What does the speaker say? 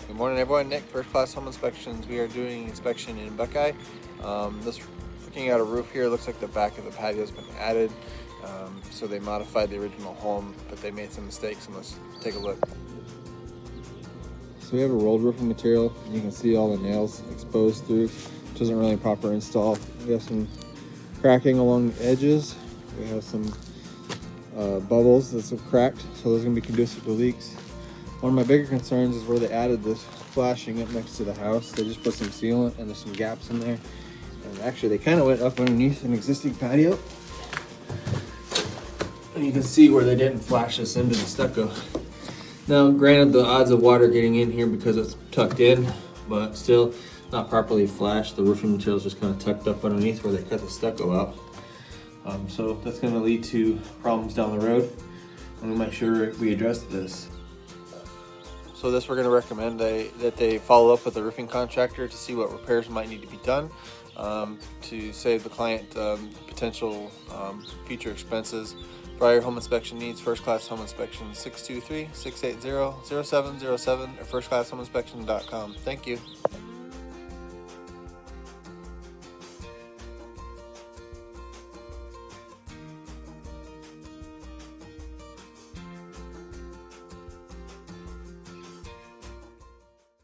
Good morning, everyone. Nick, First Class Home Inspections. We are doing inspection in Buckeye. Looking at a roof here, looks like the back of the patio has been added. So they modified the original home, but they made some mistakes, and let's take a look. So we have a rolled roofing material. You can see all the nails exposed through, which isn't really a proper install. We have some cracking along the edges. We have some bubbles that's cracked, so those are going to be conducive to leaks. One of my bigger concerns is where they added this flashing up next to the house. They just put some sealant and there's some gaps in there. And actually they kind of went up underneath an existing patio. And you can see where they didn't flash this into the stucco. Now, granted, the odds of water getting in here because it's tucked in, but still not properly flashed. The roofing material is just kind of tucked up underneath where they cut the stucco out. So that's going to lead to problems down the road. And we'll make sure we address this. So this, we're going to recommend that they follow up with the roofing contractor to see what repairs might need to be done to save the client potential future expenses. For all your home inspection needs, First Class Home Inspection, 623-680-0707 or firstclasshomeinspection.com. Thank you.